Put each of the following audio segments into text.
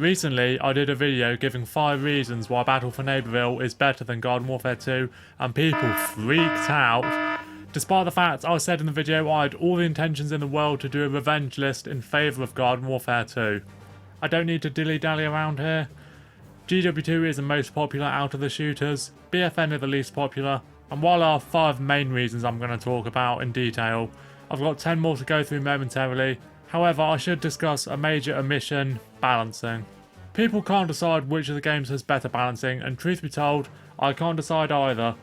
Recently, I did a video giving 5 reasons why Battle for Neighborville is better than Garden Warfare 2, and people freaked out. Despite the fact I said in the video I had all the intentions in the world to do a revenge list in favour of Garden Warfare 2. I don't need to dilly-dally around here. GW2 is the most popular out of the shooters, BFN is the least popular, and while there are 5 main reasons I'm going to talk about in detail, I've got 10 more to go through momentarily. However, I should discuss a major omission: balancing. People can't decide which of the games has better balancing, and truth be told, I can't decide either.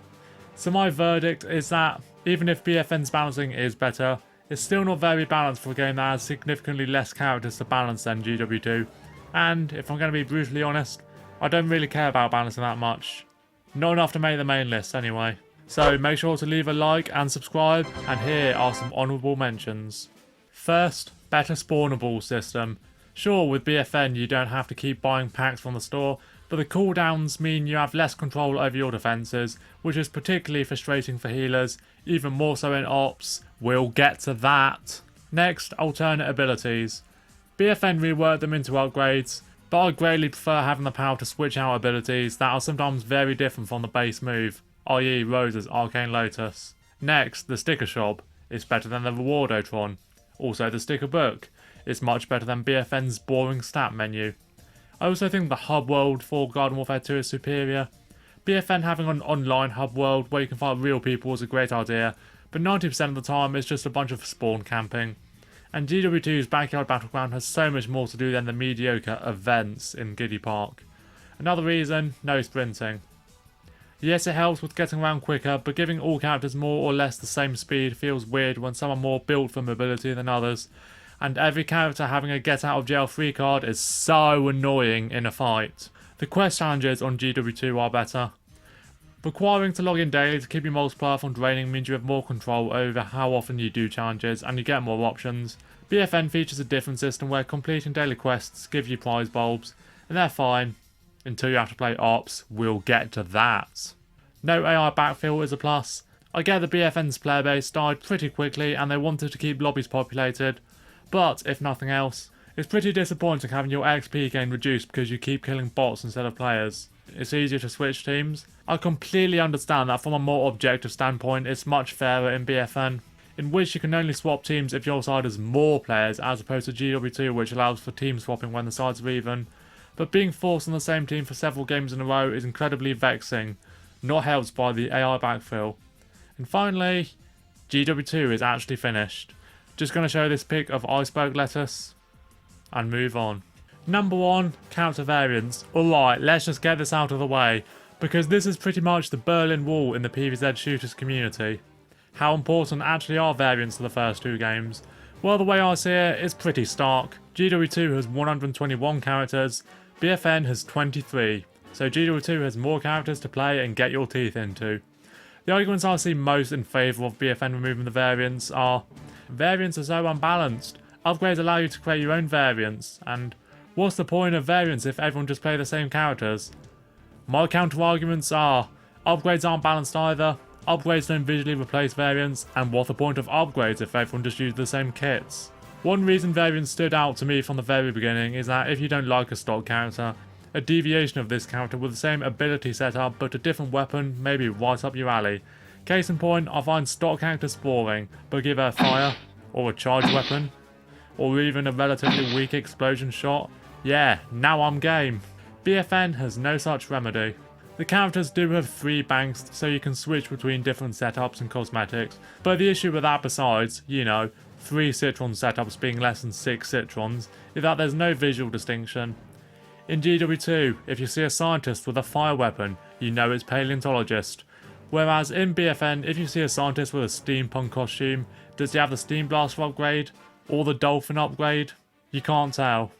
So my verdict is that, even if BFN's balancing is better, it's still not very balanced for a game that has significantly less characters to balance than GW2. And, if I'm going to be brutally honest, I don't really care about balancing that much. Not enough to make the main list anyway. So make sure to leave a like and subscribe, and here are some honourable mentions. First, better spawnable system. Sure, with BFN you don't have to keep buying packs from the store, but the cooldowns mean you have less control over your defences, which is particularly frustrating for healers, even more so in ops. We'll get to that. Next, alternate abilities. BFN reworked them into upgrades, but I greatly prefer having the power to switch out abilities that are sometimes very different from the base move, i.e. Rose's Arcane Lotus. Next, the sticker shop. It's better than the Rewardotron. Also, the sticker book is much better than BFN's boring stat menu. I also think the hub world for Garden Warfare 2 is superior. BFN having an online hub world where you can fight real people is a great idea, but 90% of the time it's just a bunch of spawn camping. And GW2's Backyard Battleground has so much more to do than the mediocre events in Giddy Park. Another reason, no sprinting. Yes, it helps with getting around quicker, but giving all characters more or less the same speed feels weird when some are more built for mobility than others, and every character having a get out of jail free card is so annoying in a fight. The quest challenges on GW2 are better. Requiring to log in daily to keep your multiplier from draining means you have more control over how often you do challenges, and you get more options. BFN features a different system where completing daily quests give you prize bulbs, and they're fine until you have to play ops. We'll get to that. No AI backfill is a plus. I get the BFN's player base died pretty quickly and they wanted to keep lobbies populated, but if nothing else, it's pretty disappointing having your XP gain reduced because you keep killing bots instead of players. It's easier to switch teams. I completely understand that from a more objective standpoint it's much fairer in BFN, in which you can only swap teams if your side has more players as opposed to GW2, which allows for team swapping when the sides are even. But being forced on the same team for several games in a row is incredibly vexing, not helped by the AI backfill. And finally, GW2 is actually finished. Just going to show this pic of iceberg lettuce and move on. Number 1, character variants. Alright, let's just get this out of the way, because this is pretty much the Berlin Wall in the PVZ shooters community. How important actually are variants to the first 2 games? Well, the way I see it, it's pretty stark. GW2 has 121 characters, BFN has 23, so GW2 has more characters to play and get your teeth into. The arguments I see most in favour of BFN removing the variants are: variants are so unbalanced, upgrades allow you to create your own variants, and what's the point of variants if everyone just play the same characters? My counter arguments are: upgrades aren't balanced either, upgrades don't visually replace variants, and what's the point of upgrades if everyone just uses the same kits? One reason variants stood out to me from the very beginning is that if you don't like a stock character, a deviation of this character with the same ability setup but a different weapon may be right up your alley. Case in point, I find stock characters boring, but give her fire, or a charged weapon, or even a relatively weak explosion shot, yeah, now I'm game. BFN has no such remedy. The characters do have 3 banks, so you can switch between different setups and cosmetics, but the issue with that besides, 3 Citron setups being less than 6 Citrons, is that there's no visual distinction. In GW2, if you see a scientist with a fire weapon, you know it's paleontologist. Whereas in BFN, if you see a scientist with a steampunk costume, does he have the Steam Blaster upgrade? Or the Dolphin upgrade? You can't tell.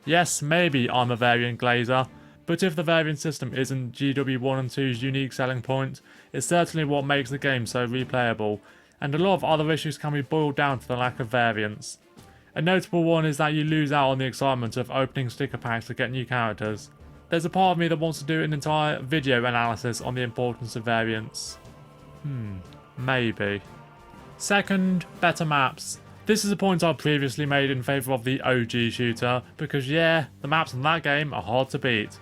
Yes, maybe I'm a variant glazer, but if the variant system isn't GW1 and 2's unique selling point, it's certainly what makes the game so replayable, and a lot of other issues can be boiled down to the lack of variants. A notable one is that you lose out on the excitement of opening sticker packs to get new characters. There's a part of me that wants to do an entire video analysis on the importance of variants. Maybe. Second, better maps. This is a point I previously made in favour of the OG shooter, because yeah, the maps in that game are hard to beat.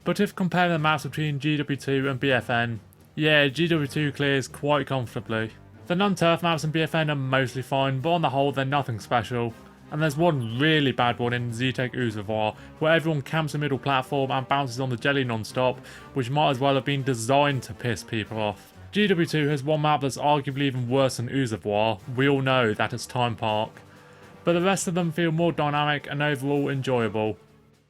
But if comparing the maps between GW2 and BFN, yeah, GW2 clears quite comfortably. The non-turf maps in BFN are mostly fine, but on the whole they're nothing special. And there's one really bad one in Zetec Reservoir, where everyone camps a middle platform and bounces on the jelly non-stop, which might as well have been designed to piss people off. GW2 has one map that's arguably even worse than Reservoir. We all know that it's Time Park. But the rest of them feel more dynamic and overall enjoyable.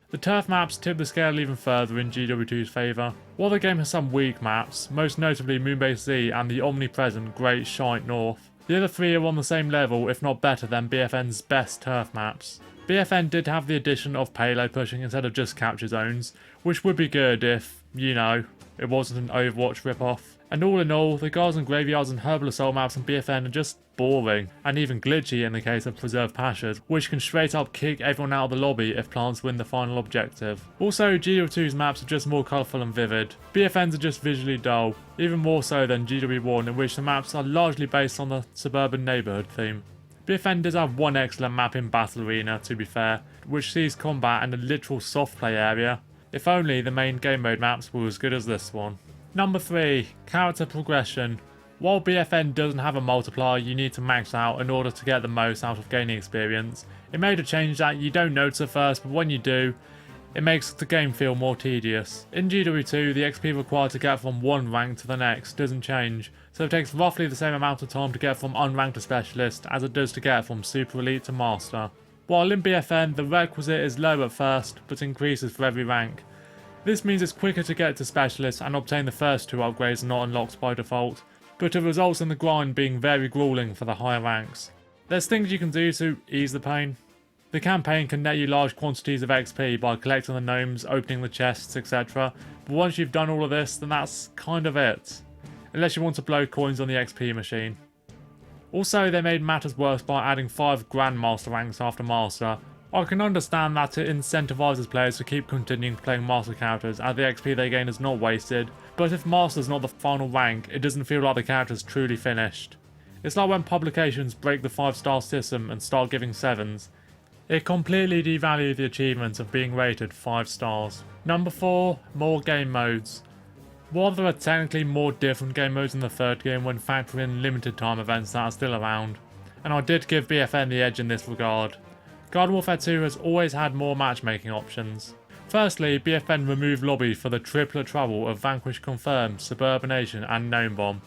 The turf maps tip the scale even further in GW2's favour. While the game has some weak maps, most notably Moonbase Z and the omnipresent Great Shite North, the other three are on the same level, if not better, than BFN's best turf maps. BFN did have the addition of payload pushing instead of just capture zones, which would be good if, you know, it wasn't an Overwatch ripoff. And all in all, the Guards and Graveyards and Herbal Assault maps in BFN are just boring, and even glitchy in the case of Preserved Pashas, which can straight up kick everyone out of the lobby if plants win the final objective. Also, GW2's maps are just more colourful and vivid. BFN's are just visually dull, even more so than GW1, in which the maps are largely based on the suburban neighbourhood theme. BFN does have one excellent map in Battle Arena, to be fair, which sees combat and a literal soft play area. If only the main game mode maps were as good as this one. Number 3. Character progression. While BFN doesn't have a multiplier you need to max out in order to get the most out of gaining experience, it made a change that you don't notice at first, but when you do, it makes the game feel more tedious. In GW2, the XP required to get from one rank to the next doesn't change, so it takes roughly the same amount of time to get from unranked to specialist as it does to get from super elite to master. While in BFN, the requisite is low at first, but increases for every rank. This means it's quicker to get to specialist and obtain the first two upgrades not unlocked by default, but it results in the grind being very grueling for the higher ranks. There's things you can do to ease the pain. The campaign can net you large quantities of XP by collecting the gnomes, opening the chests, etc. But once you've done all of this, then that's kind of it. Unless you want to blow coins on the XP machine. Also, they made matters worse by adding 5 Grandmaster ranks after Master. I can understand that it incentivises players to keep continuing playing Master characters as the XP they gain is not wasted, but if Master's not the final rank, it doesn't feel like the character's truly finished. It's like when publications break the 5-star system and start giving 7s. It completely devalues the achievement of being rated 5 stars. Number 4. More game modes. While there are technically more different game modes in the third game when factoring in limited time events that are still around, and I did give BFN the edge in this regard. Garden Warfare 2 has always had more matchmaking options. Firstly, BFN removed lobby for the triplet trouble of Vanquish Confirmed, Suburbanation and Gnome Bomb,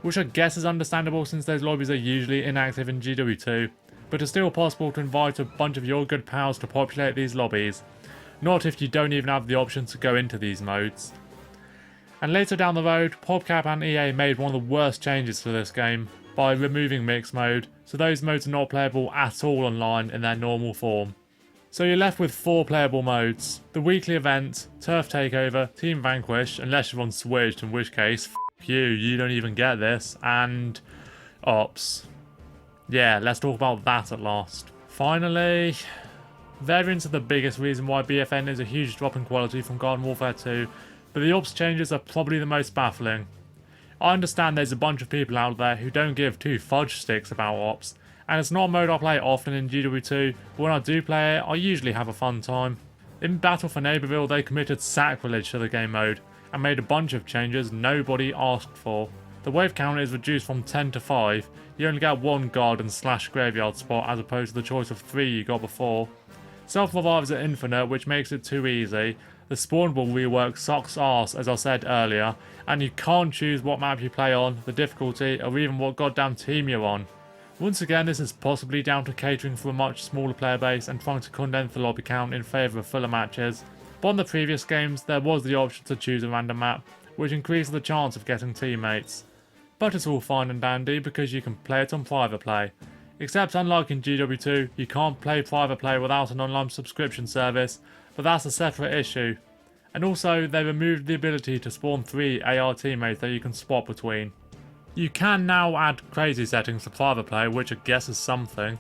which I guess is understandable since those lobbies are usually inactive in GW2, but it's still possible to invite a bunch of your good pals to populate these lobbies, not if you don't even have the option to go into these modes. And later down the road, PopCap and EA made one of the worst changes to this game by removing mixed mode, so those modes are not playable at all online in their normal form. So you're left with 4 playable modes: the weekly event, Turf Takeover, Team Vanquish, unless you're on Switch, in which case, f*** you don't even get this, and Ops. Yeah, let's talk about that at last. Finally, variants are the biggest reason why BFN is a huge drop in quality from Garden Warfare 2, but the Ops changes are probably the most baffling. I understand there's a bunch of people out there who don't give 2 fudge sticks about Ops, and it's not a mode I play often in GW2, but when I do play it, I usually have a fun time. In Battle for Neighborville, they committed sacrilege to the game mode, and made a bunch of changes nobody asked for. The wave count is reduced from 10 to 5, you only get 1 garden / graveyard spot as opposed to the choice of 3 you got before. Self-revives are infinite, which makes it too easy. The spawnable rework sucks arse, as I said earlier, and you can't choose what map you play on, the difficulty, or even what goddamn team you're on. Once again, this is possibly down to catering for a much smaller player base and trying to condense the lobby count in favour of fuller matches, but on the previous games there was the option to choose a random map, which increased the chance of getting teammates. But it's all fine and dandy because you can play it on private play. Except unlike in GW2, you can't play private play without an online subscription service, but that's a separate issue. And also, they removed the ability to spawn 3 AR teammates that you can swap between. You can now add crazy settings to private play, which I guess is something.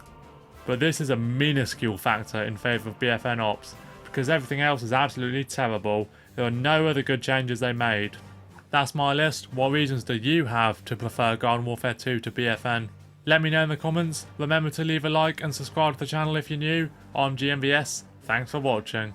But this is a minuscule factor in favour of BFN Ops, because everything else is absolutely terrible. There are no other good changes they made. That's my list. What reasons do you have to prefer Garden Warfare 2 to BFN? Let me know in the comments. Remember to leave a like and subscribe to the channel if you're new. I'm GMVS. Thanks for watching.